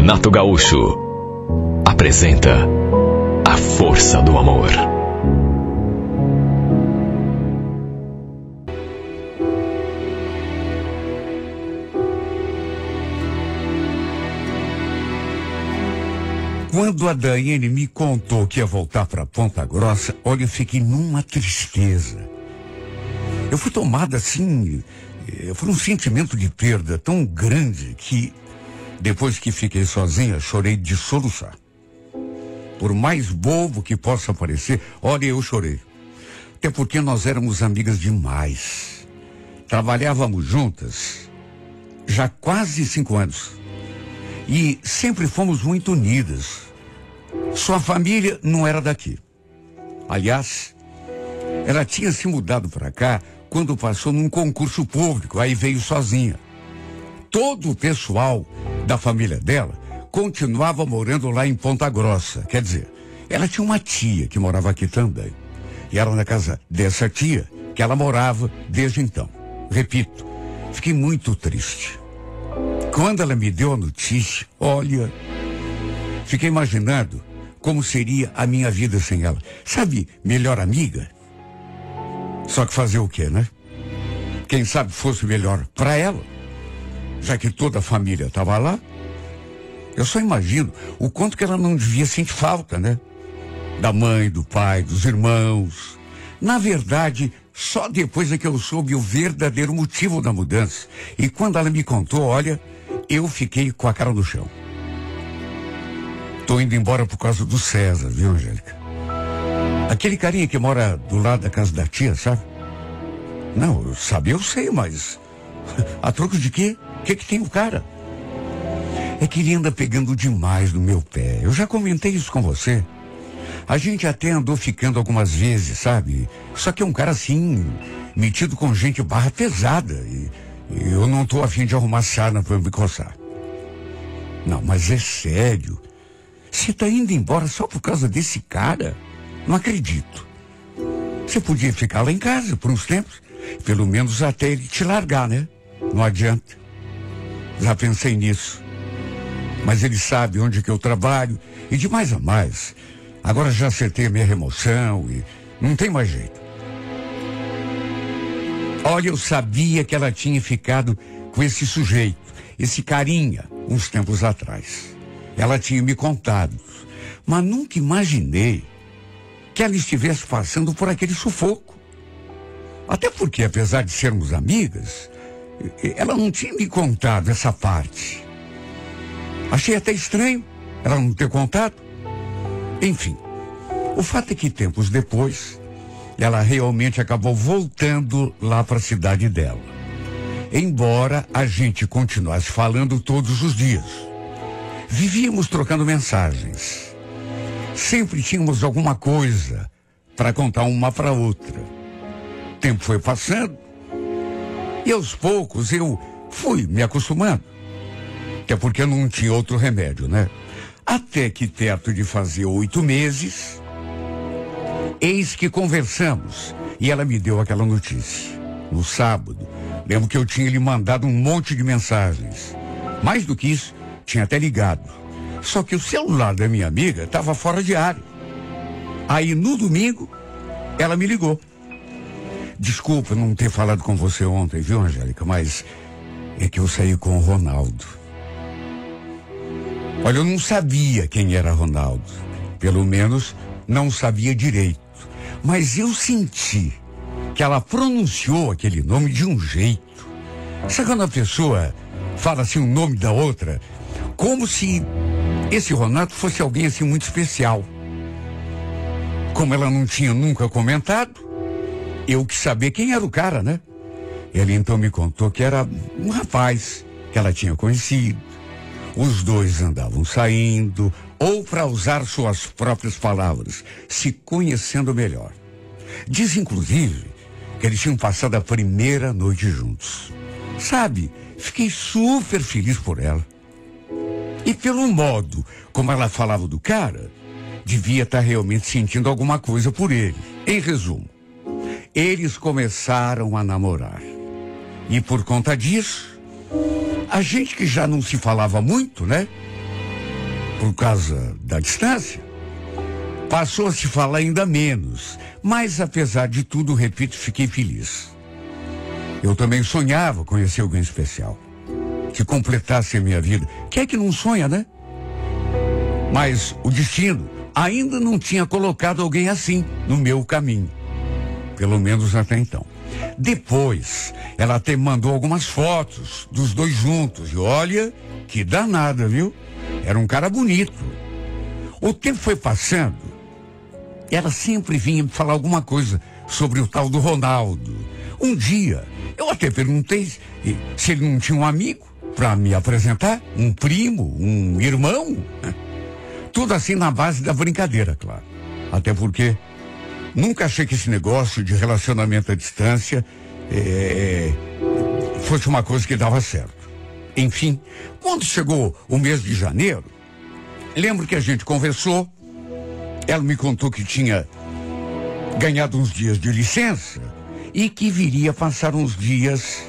Renato Gaúcho apresenta A Força do Amor. Quando a Daiane me contou que ia voltar para Ponta Grossa, olha, eu fiquei numa tristeza. Eu fui tomada assim, foi um sentimento de perda tão grande que, depois que fiquei sozinha, chorei de soluçar. Por mais bobo que possa parecer, olha, eu chorei. Até porque nós éramos amigas demais. Trabalhávamos juntas já quase 5 anos. E sempre fomos muito unidas. Sua família não era daqui. Aliás, ela tinha se mudado para cá quando passou num concurso público, aí veio sozinha. Todo o pessoal da família dela continuava morando lá em Ponta Grossa. Quer dizer, ela tinha uma tia que morava aqui também. E era na casa dessa tia que ela morava desde então. Repito, fiquei muito triste. Quando ela me deu a notícia, olha, fiquei imaginando como seria a minha vida sem ela. Sabe, melhor amiga? Só que fazer o quê, né? Quem sabe fosse melhor para ela, já que toda a família estava lá. Eu só imagino o quanto que ela não devia sentir falta, né? Da mãe, do pai, dos irmãos. Na verdade, só depois é que eu soube o verdadeiro motivo da mudança. E quando ela me contou, olha, eu fiquei com a cara no chão. Tô indo embora por causa do César, viu, Angélica? Aquele carinha que mora do lado da casa da tia, sabe? Não, sabe, eu sei, mas a troco de quê? O que tem o cara? É que ele anda pegando demais no meu pé. Eu já comentei isso com você. A gente até andou ficando algumas vezes, sabe? Só que é um cara assim, metido com gente barra pesada. E eu não tô a fim de arrumar sarna pra me coçar. Não, mas é sério. Você tá indo embora só por causa desse cara? Não acredito. Você podia ficar lá em casa por uns tempos. Pelo menos até ele te largar, né? Não adianta. Já pensei nisso. Mas ele sabe onde que eu trabalho. E de mais a mais. Agora já acertei a minha remoção e não tem mais jeito. Olha, eu sabia que ela tinha ficado com esse sujeito, esse carinha, uns tempos atrás. Ela tinha me contado. Mas nunca imaginei que ela estivesse passando por aquele sufoco. Até porque, apesar de sermos amigas, ela não tinha me contado essa parte. Achei até estranho ela não ter contado. Enfim, o fato é que tempos depois, ela realmente acabou voltando lá para a cidade dela. Embora a gente continuasse falando todos os dias. Vivíamos trocando mensagens. Sempre tínhamos alguma coisa para contar uma para outra. O tempo foi passando e aos poucos eu fui me acostumando. Até porque não tinha outro remédio, né? Até que perto de fazer 8 meses, eis que conversamos e ela me deu aquela notícia. No sábado, lembro que eu tinha lhe mandado um monte de mensagens. Mais do que isso, tinha até ligado. Só que o celular da minha amiga estava fora de área. Aí no domingo, ela me ligou. Desculpa não ter falado com você ontem, viu, Angélica? Mas é que eu saí com o Ronaldo. Olha, eu não sabia quem era Ronaldo. Pelo menos não sabia direito. Mas eu senti que ela pronunciou aquele nome de um jeito. Sabe quando a pessoa fala assim o nome da outra? Como se esse Ronaldo fosse alguém assim muito especial. Como ela não tinha nunca comentado, eu quis saber quem era o cara, né? Ele então me contou que era um rapaz que ela tinha conhecido. Os dois andavam saindo, ou para usar suas próprias palavras, se conhecendo melhor. Diz inclusive que eles tinham passado a primeira noite juntos. Sabe, fiquei super feliz por ela. E pelo modo como ela falava do cara, devia estar realmente sentindo alguma coisa por ele. Em resumo, eles começaram a namorar. E por conta disso, a gente que já não se falava muito, né? por causa da distância, passou a se falar ainda menos. Mas, apesar de tudo, repito, fiquei feliz. Eu também sonhava conhecer alguém especial, que completasse a minha vida. Quem é que não sonha, né? Mas o destino ainda não tinha colocado alguém assim no meu caminho. Pelo menos até então. Depois, ela até mandou algumas fotos dos dois juntos. E olha, que danada, viu? Era um cara bonito. O tempo foi passando. Ela sempre vinha me falar alguma coisa sobre o tal do Ronaldo. Um dia, eu até perguntei se ele não tinha um amigo para me apresentar, um primo, um irmão. Tudo assim na base da brincadeira, claro. Até porque nunca achei que esse negócio de relacionamento à distância fosse uma coisa que dava certo. Enfim, quando chegou o mês de janeiro, lembro que a gente conversou. Ela me contou que tinha ganhado uns dias de licença e que viria passar uns dias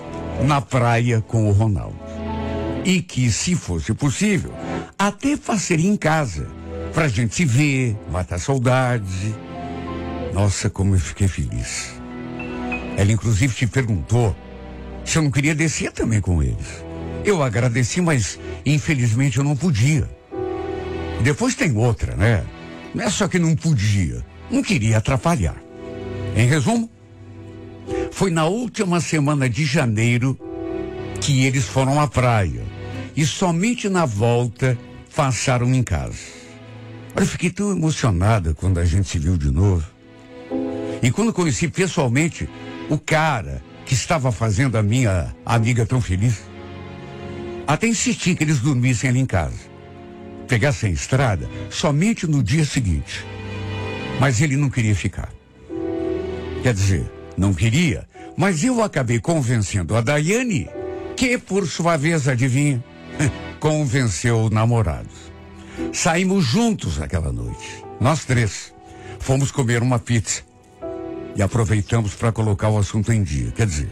na praia com o Ronaldo. E que, se fosse possível, até passaria em casa, pra gente se ver, matar saudade. Nossa, como eu fiquei feliz. Ela, inclusive, te perguntou se eu não queria descer também com eles. Eu agradeci, mas, infelizmente, eu não podia. Depois tem outra, né? Não é só que não podia, não queria atrapalhar. Em resumo, foi na última semana de janeiro que eles foram à praia. E somente na volta passaram em casa. Eu fiquei tão emocionada quando a gente se viu de novo. E quando conheci pessoalmente o cara que estava fazendo a minha amiga tão feliz, até insisti que eles dormissem ali em casa. Pegassem a estrada somente no dia seguinte. Mas ele não queria ficar. Quer dizer, não queria, mas eu acabei convencendo a Daiane, que por sua vez, adivinha, convenceu o namorado. Saímos juntos aquela noite. Nós três. Fomos comer uma pizza. E aproveitamos para colocar o assunto em dia. Quer dizer,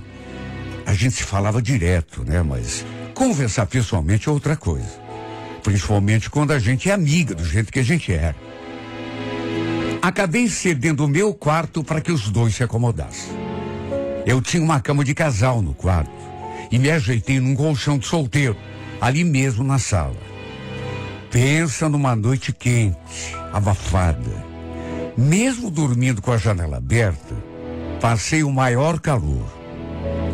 a gente se falava direto, né? Mas conversar pessoalmente é outra coisa. Principalmente quando a gente é amiga do jeito que a gente era. Acabei cedendo o meu quarto para que os dois se acomodassem. Eu tinha uma cama de casal no quarto e me ajeitei num colchão de solteiro, ali mesmo na sala. Pensa numa noite quente, abafada. Mesmo dormindo com a janela aberta, passei o maior calor.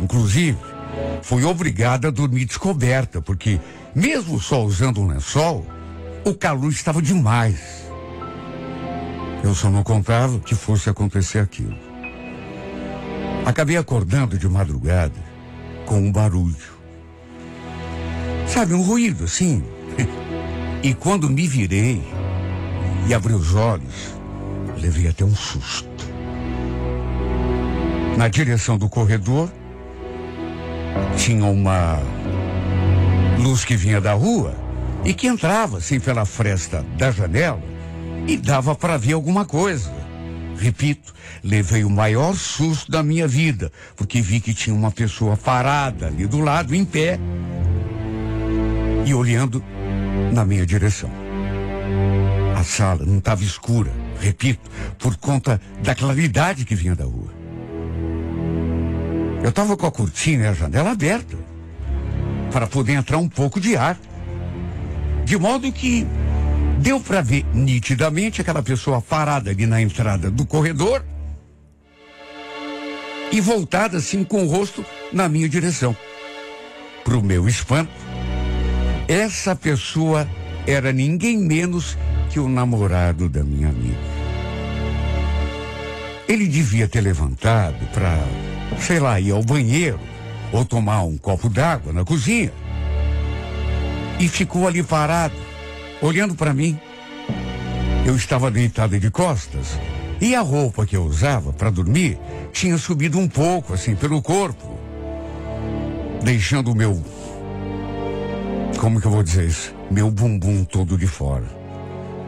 Inclusive, fui obrigada a dormir descoberta, porque mesmo só usando um lençol, o calor estava demais. Eu só não contava que fosse acontecer aquilo. Acabei acordando de madrugada com um barulho. Sabe, um ruído assim. E quando me virei e abri os olhos, levei até um susto. Na direção do corredor, tinha uma luz que vinha da rua e que entrava assim pela fresta da janela e dava para ver alguma coisa. Repito, levei o maior susto da minha vida, porque vi que tinha uma pessoa parada ali do lado, em pé, e olhando na minha direção. A sala não estava escura, repito, por conta da claridade que vinha da rua. Eu estava com a cortina e a janela aberta, para poder entrar um pouco de ar. De modo que deu para ver nitidamente aquela pessoa parada ali na entrada do corredor e voltada assim com o rosto na minha direção. Pro meu espanto, essa pessoa era ninguém menos que o namorado da minha amiga. Ele devia ter levantado para, sei lá, ir ao banheiro ou tomar um copo d'água na cozinha. E ficou ali parado, olhando para mim. Eu estava deitada de costas e a roupa que eu usava para dormir tinha subido um pouco, assim, pelo corpo, deixando o meu, como que eu vou dizer isso? Meu bumbum todo de fora.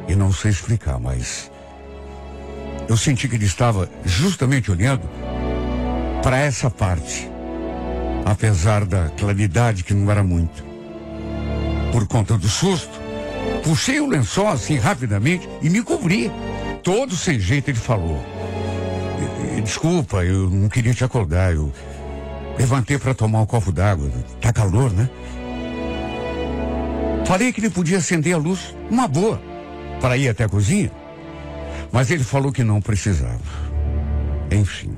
E não sei explicar, mas eu senti que ele estava justamente olhando para essa parte, apesar da claridade que não era muito. Por conta do susto, Puxei o lençol assim rapidamente e me cobri. Todo sem jeito ele falou: desculpa, eu não queria te acordar. Eu levantei para tomar um copo d'água. Tá calor, né? Falei que ele podia acender a luz, uma boa, para ir até a cozinha. Mas ele falou que não precisava. Enfim,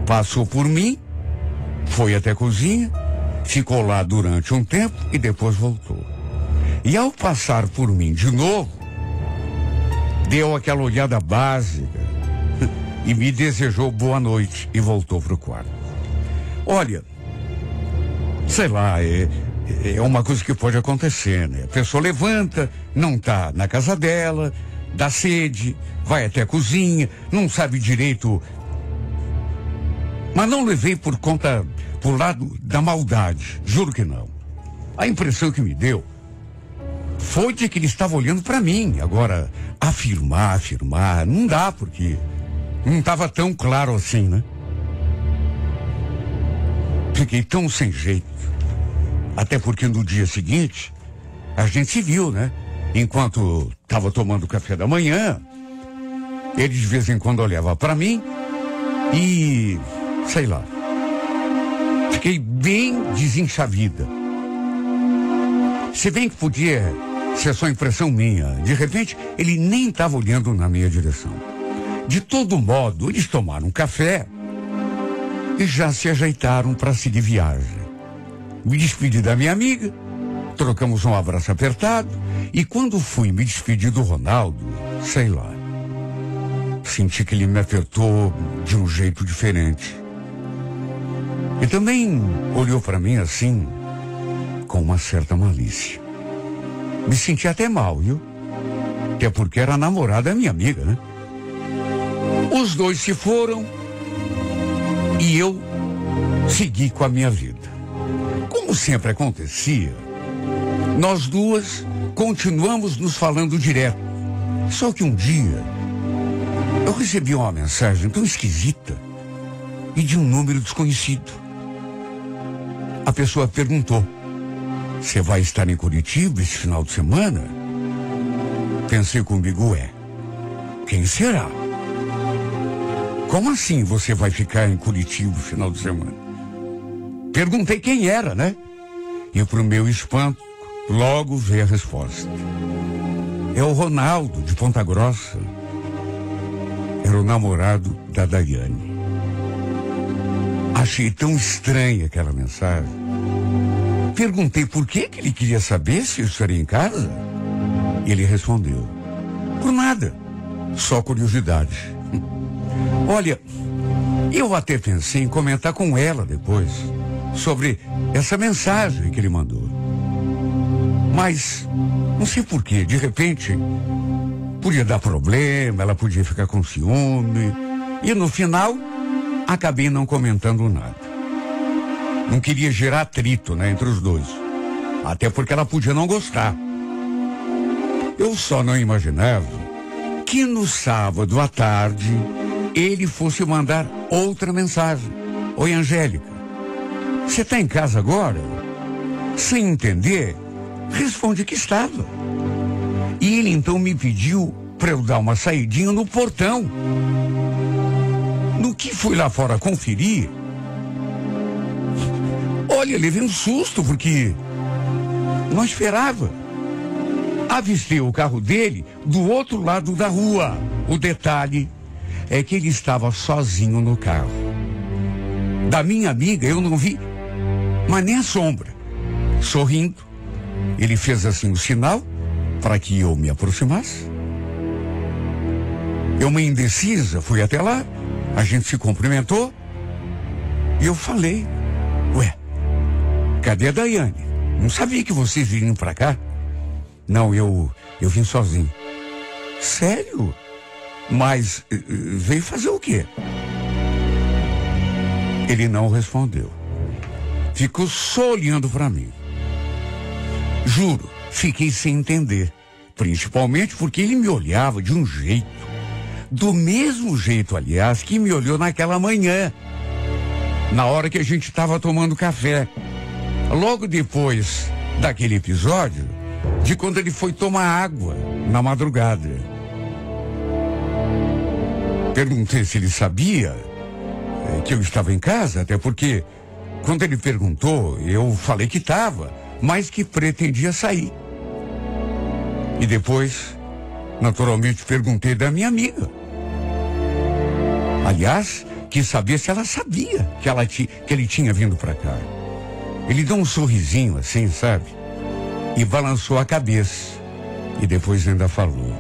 passou por mim, foi até a cozinha, ficou lá durante um tempo e depois voltou. E ao passar por mim de novo, deu aquela olhada básica e me desejou boa noite e voltou pro quarto. Olha, sei lá, é uma coisa que pode acontecer, né? A pessoa levanta, não tá na casa dela, dá sede, vai até a cozinha, não sabe direito. Mas não levei por lado da maldade, juro que não. A impressão que me deu foi de que ele estava olhando para mim. Agora, afirmar, não dá, porque não estava tão claro assim, né? Fiquei tão sem jeito. Até porque no dia seguinte, a gente se viu, né? Enquanto estava tomando café da manhã, ele de vez em quando olhava para mim e, sei lá, fiquei bem desenxavida. Se bem que podia ser só impressão minha, de repente ele nem estava olhando na minha direção. De todo modo, eles tomaram um café e já se ajeitaram para seguir viagem. Me despedi da minha amiga, trocamos um abraço apertado e quando fui me despedir do Ronaldo, sei lá, senti que ele me apertou de um jeito diferente. E também olhou para mim assim, com uma certa malícia. Me senti até mal, viu? Até porque era a namorada da minha amiga, né? Os dois se foram e eu segui com a minha vida. Como sempre acontecia, nós duas continuamos nos falando direto. Só que um dia eu recebi uma mensagem tão esquisita e de um número desconhecido. A pessoa perguntou: você vai estar em Curitiba esse final de semana? Pensei comigo, quem será? Como assim você vai ficar em Curitiba no final de semana? Perguntei quem era, né? E pro meu espanto, logo veio a resposta. É o Ronaldo, de Ponta Grossa. Era o namorado da Daiane. Achei tão estranha aquela mensagem. Perguntei por que ele queria saber se eu estaria em casa. E ele respondeu: por nada, só curiosidade. Olha, eu até pensei em comentar com ela depois sobre essa mensagem que ele mandou. Mas não sei porquê, de repente podia dar problema, ela podia ficar com ciúme. E no final acabei não comentando nada. Não queria gerar atrito, né, entre os dois. Até porque ela podia não gostar. Eu só não imaginava que no sábado à tarde ele fosse mandar outra mensagem. Oi, Angélica, você está em casa agora? Sem entender, responde que estava. E ele então me pediu para eu dar uma saidinha no portão. No que fui lá fora conferir, olha, levei um susto porque não esperava. Avistei o carro dele do outro lado da rua. O detalhe é que ele estava sozinho no carro. Da minha amiga eu não vi, mas nem a sombra. Sorrindo, ele fez assim o sinal para que eu me aproximasse. Eu, meio indecisa, fui até lá, a gente se cumprimentou e eu falei: cadê a Daiane? Não sabia que vocês viriam para cá. Não, eu vim sozinho. Sério? Mas veio fazer o quê? Ele não respondeu. Ficou só olhando para mim. Juro, fiquei sem entender. Principalmente porque ele me olhava de um jeito. Do mesmo jeito, aliás, que me olhou naquela manhã. Na hora que a gente estava tomando café. Logo depois daquele episódio, de quando ele foi tomar água na madrugada. Perguntei se ele sabia que eu estava em casa, até porque quando ele perguntou, eu falei que estava, mas que pretendia sair. E depois, naturalmente, perguntei da minha amiga. Aliás, quis saber se ela sabia que ele tinha vindo para cá. Ele deu um sorrisinho assim, sabe? E balançou a cabeça. E depois ainda falou: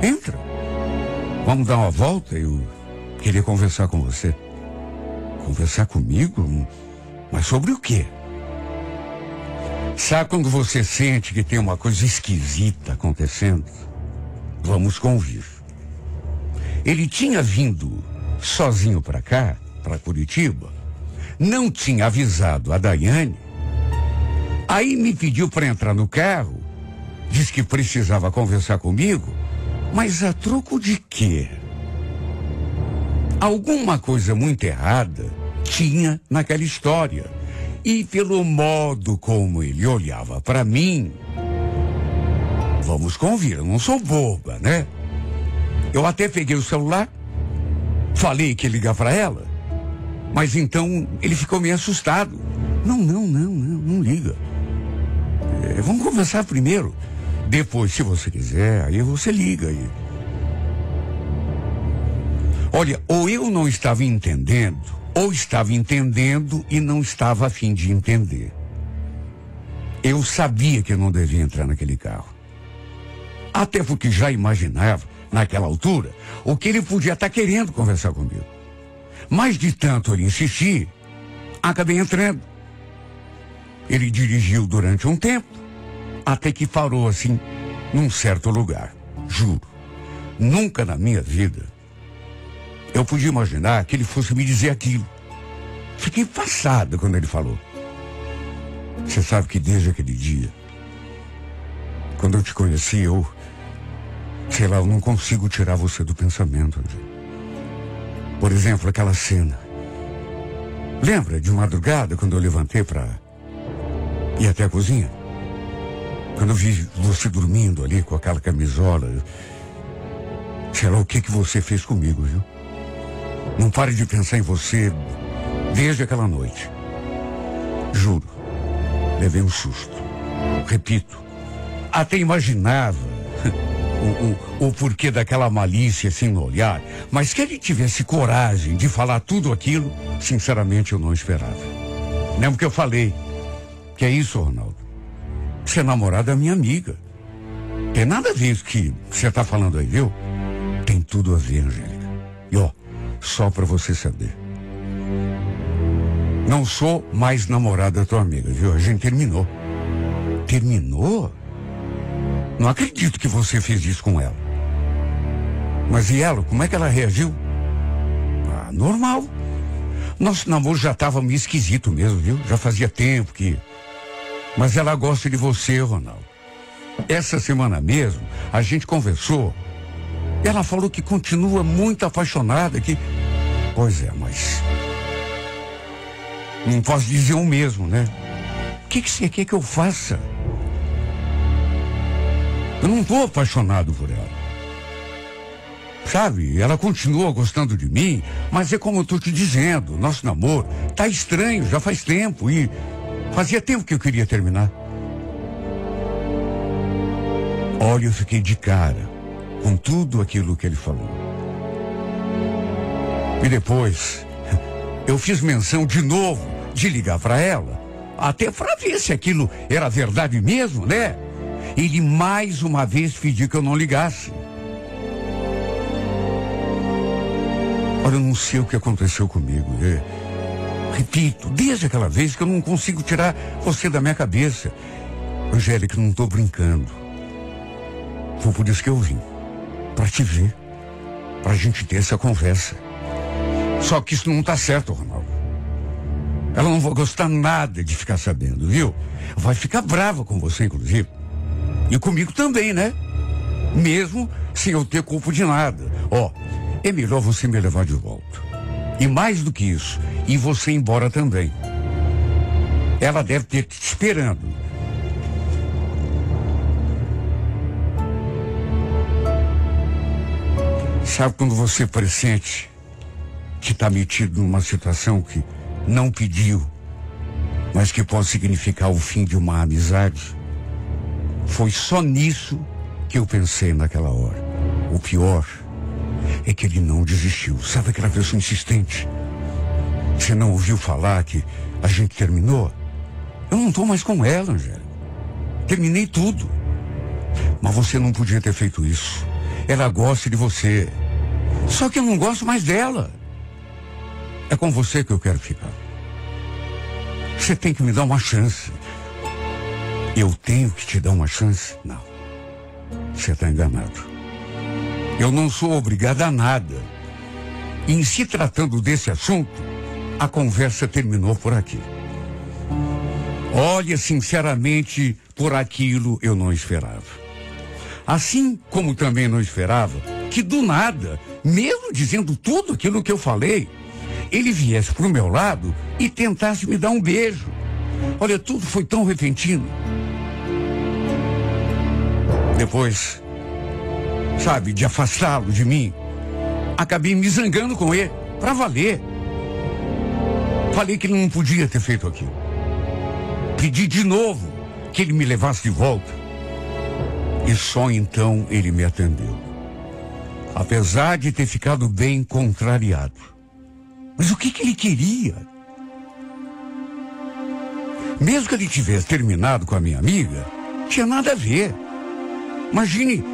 entra, vamos dar uma volta, eu queria conversar com você. Conversar comigo? Mas sobre o quê? Sabe quando você sente que tem uma coisa esquisita acontecendo? Vamos convir. Ele tinha vindo sozinho para cá, para Curitiba, não tinha avisado a Daiane, aí me pediu para entrar no carro, disse que precisava conversar comigo, mas a troco de quê? Alguma coisa muito errada tinha naquela história. E pelo modo como ele olhava para mim, vamos convir, eu não sou boba, né? Eu até peguei o celular, falei que ia ligar para ela, mas então ele ficou meio assustado. Não liga. Vamos conversar primeiro. Depois, se você quiser, aí você liga aí. Olha, ou eu não estava entendendo, ou estava entendendo e não estava a fim de entender. Eu sabia que eu não devia entrar naquele carro. Até porque já imaginava, naquela altura, o que ele podia estar querendo conversar comigo. Mas de tanto ele insistir, acabei entrando. Ele dirigiu durante um tempo, até que parou assim, num certo lugar. Juro, nunca na minha vida eu podia imaginar que ele fosse me dizer aquilo. Fiquei passada quando ele falou: você sabe que desde aquele dia, quando eu te conheci, eu não consigo tirar você do pensamento. Por exemplo, aquela cena. Lembra de madrugada, quando eu levantei para ir até a cozinha? Quando eu vi você dormindo ali com aquela camisola, sei lá o que você fez comigo, viu? Não pare de pensar em você desde aquela noite. Juro, levei um susto. Repito, até imaginava o porquê daquela malícia assim no olhar, mas que ele tivesse coragem de falar tudo aquilo, sinceramente eu não esperava. Lembra que eu falei? Que é isso, Ronaldo? Você é namorada da minha amiga. Tem nada a ver isso que você está falando aí, viu? Tem tudo a ver, Angélica. E ó, só para você saber, não sou mais namorada da tua amiga, viu? A gente terminou. Terminou? Não acredito que você fez isso com ela. Mas e ela? Como é que ela reagiu? Ah, normal. Nosso namoro já estava meio esquisito mesmo, viu? Já fazia tempo que... Mas ela gosta de você, Ronaldo. Essa semana mesmo, a gente conversou. Ela falou que continua muito apaixonada, que... Pois é, mas... Não posso dizer o mesmo, né? O que você quer que eu faça? Eu não estou apaixonado por ela. Sabe, ela continua gostando de mim, mas é como eu estou te dizendo, nosso namoro tá estranho, já faz tempo e fazia tempo que eu queria terminar. Olha, eu fiquei de cara com tudo aquilo que ele falou. E depois, eu fiz menção de novo de ligar para ela, até para ver se aquilo era verdade mesmo, né? Ele mais uma vez pediu que eu não ligasse. Olha, eu não sei o que aconteceu comigo. Repito, desde aquela vez que eu não consigo tirar você da minha cabeça. Angélica, não estou brincando. Foi por isso que eu vim. Para te ver. Para a gente ter essa conversa. Só que isso não está certo, Ronaldo. Ela não vai gostar nada de ficar sabendo, viu? Vai ficar brava com você, inclusive. E comigo também, né? Mesmo sem eu ter culpa de nada. Ó, é melhor você me levar de volta. E mais do que isso, e você ir embora também. Ela deve ter te esperando. Sabe quando você pressente que está metido numa situação que não pediu, mas que pode significar o fim de uma amizade? Foi só nisso que eu pensei naquela hora. O pior é que ele não desistiu. Sabe aquela pessoa insistente? Você não ouviu falar que a gente terminou? Eu não estou mais com ela, Angélica. Terminei tudo. Mas você não podia ter feito isso. Ela gosta de você. Só que eu não gosto mais dela. É com você que eu quero ficar. Você tem que me dar uma chance. Eu tenho que te dar uma chance? Não. Você está enganado. Eu não sou obrigada a nada. E em se tratando desse assunto, a conversa terminou por aqui. Olha, sinceramente, por aquilo eu não esperava. Assim como também não esperava que do nada, mesmo dizendo tudo aquilo que eu falei, ele viesse pro meu lado e tentasse me dar um beijo. Olha, tudo foi tão repentino. Depois, sabe, de afastá-lo de mim, acabei me zangando com ele, pra valer. Falei que ele não podia ter feito aquilo. Pedi de novo que ele me levasse de volta. E só então ele me atendeu. Apesar de ter ficado bem contrariado. Mas o que ele queria? Mesmo que ele tivesse terminado com a minha amiga, tinha nada a ver. Imagine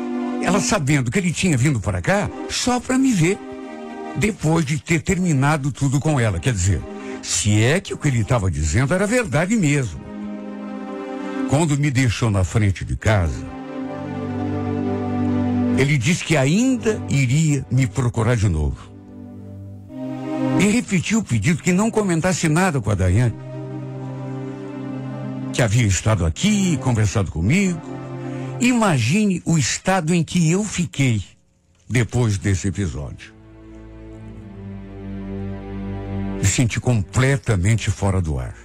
ela sabendo que ele tinha vindo para cá só para me ver. Depois de ter terminado tudo com ela. Quer dizer, se é que o que ele estava dizendo era verdade mesmo. Quando me deixou na frente de casa, ele disse que ainda iria me procurar de novo. E repetiu o pedido que não comentasse nada com a Daiane. Que havia estado aqui, conversado comigo. Imagine o estado em que eu fiquei depois desse episódio. Me senti completamente fora do ar.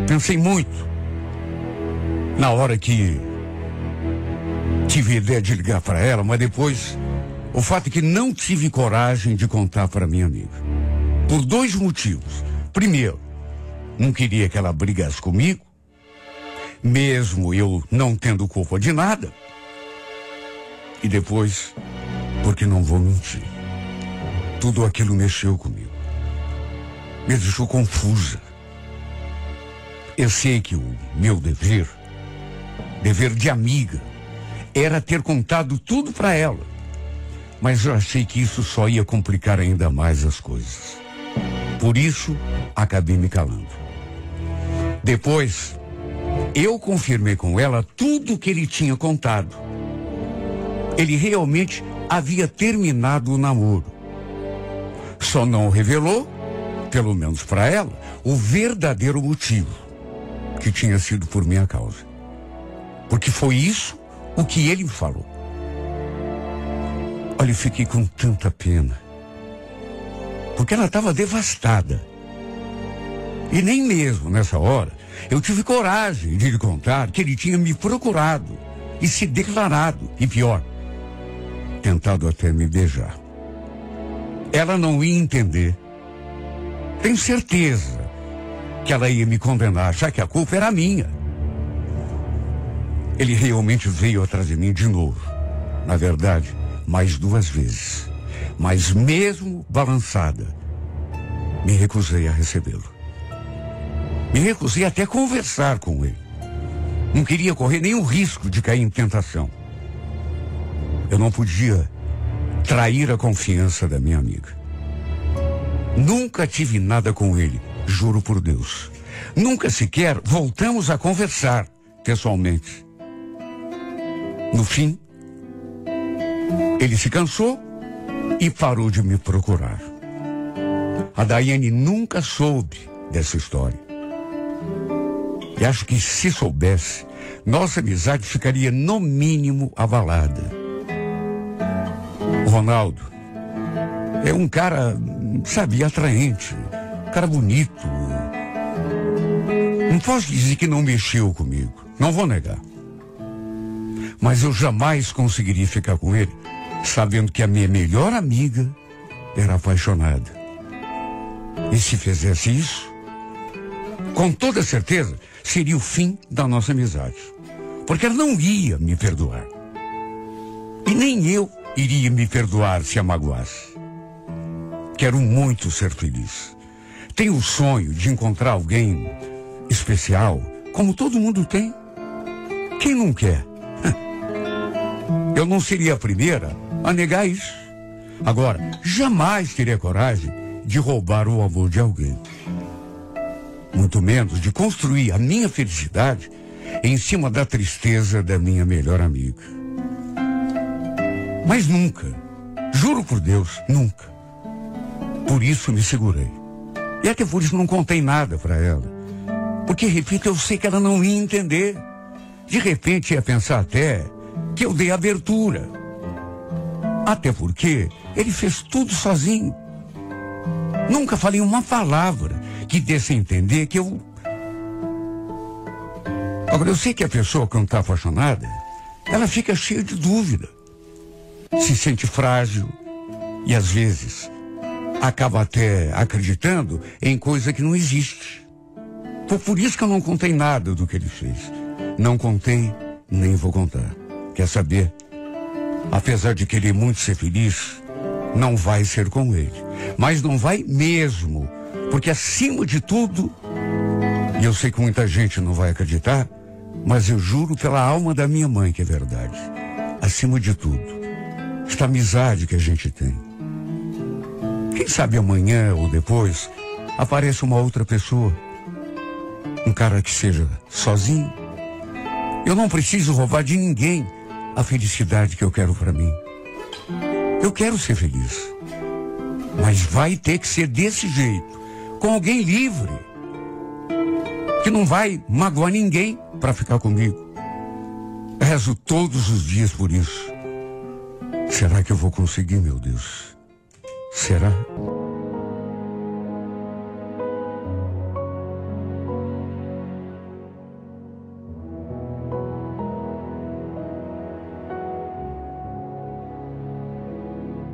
Pensei muito. Na hora que tive a ideia de ligar para ela, mas depois, o fato é que não tive coragem de contar para minha amiga. Por 2 motivos. Primeiro, não queria que ela brigasse comigo, mesmo eu não tendo culpa de nada. E depois, porque não vou mentir, tudo aquilo mexeu comigo. Me deixou confusa. Eu sei que o meu dever de amiga, era ter contado tudo para ela. Mas eu achei que isso só ia complicar ainda mais as coisas. Por isso, acabei me calando. Depois, eu confirmei com ela tudo que ele tinha contado. Ele realmente havia terminado o namoro. Só não revelou, pelo menos para ela, o verdadeiro motivo, que tinha sido por minha causa. Porque foi isso o que ele me falou. Olha, eu fiquei com tanta pena. Porque ela estava devastada. E nem mesmo nessa hora eu tive coragem de lhe contar que ele tinha me procurado e se declarado. E pior, tentado até me beijar. Ela não ia entender. Tenho certeza que ela ia me condenar, já que a culpa era minha. Ele realmente veio atrás de mim de novo. Na verdade, mais 2 vezes. Mas mesmo balançada, me recusei a recebê-lo. Me recusei até a conversar com ele. Não queria correr nenhum risco de cair em tentação. Eu não podia trair a confiança da minha amiga. Nunca tive nada com ele, juro por Deus. Nunca sequer voltamos a conversar pessoalmente. No fim, ele se cansou e parou de me procurar. A Daiane nunca soube dessa história. E acho que se soubesse, nossa amizade ficaria no mínimo abalada. O Ronaldo é um cara, sabe, atraente, um cara bonito. Não posso dizer que não mexeu comigo, não vou negar. Mas eu jamais conseguiria ficar com ele sabendo que a minha melhor amiga era apaixonada. E se fizesse isso, com toda certeza, seria o fim da nossa amizade. Porque ela não ia me perdoar. E nem eu iria me perdoar se a magoasse. Quero muito ser feliz. Tenho o sonho de encontrar alguém especial, como todo mundo tem. Quem não quer? Eu não seria a primeira a negar isso. Agora, jamais teria coragem de roubar o amor de alguém. Muito menos de construir a minha felicidade em cima da tristeza da minha melhor amiga. Mas nunca, juro por Deus, nunca. Por isso me segurei. E até por isso não contei nada para ela. Porque, repito, eu sei que ela não ia entender. De repente ia pensar até que eu dei abertura. Até porque ele fez tudo sozinho. Nunca falei uma palavra que desse a entender que eu... Agora, eu sei que a pessoa que não está apaixonada, ela fica cheia de dúvida. Se sente frágil e, às vezes, acaba até acreditando em coisa que não existe. Foi por isso que eu não contei nada do que ele fez. Não contei, nem vou contar. Quer saber? Apesar de querer muito ser feliz, não vai ser com ele. Mas não vai mesmo. Porque, acima de tudo, e eu sei que muita gente não vai acreditar, mas eu juro pela alma da minha mãe que é verdade. Acima de tudo, esta amizade que a gente tem. Quem sabe amanhã ou depois apareça uma outra pessoa. Um cara que seja sozinho. Eu não preciso roubar de ninguém a felicidade que eu quero para mim. Eu quero ser feliz. Mas vai ter que ser desse jeito. Com alguém livre. Que não vai magoar ninguém para ficar comigo. Rezo todos os dias por isso. Será que eu vou conseguir, meu Deus? Será?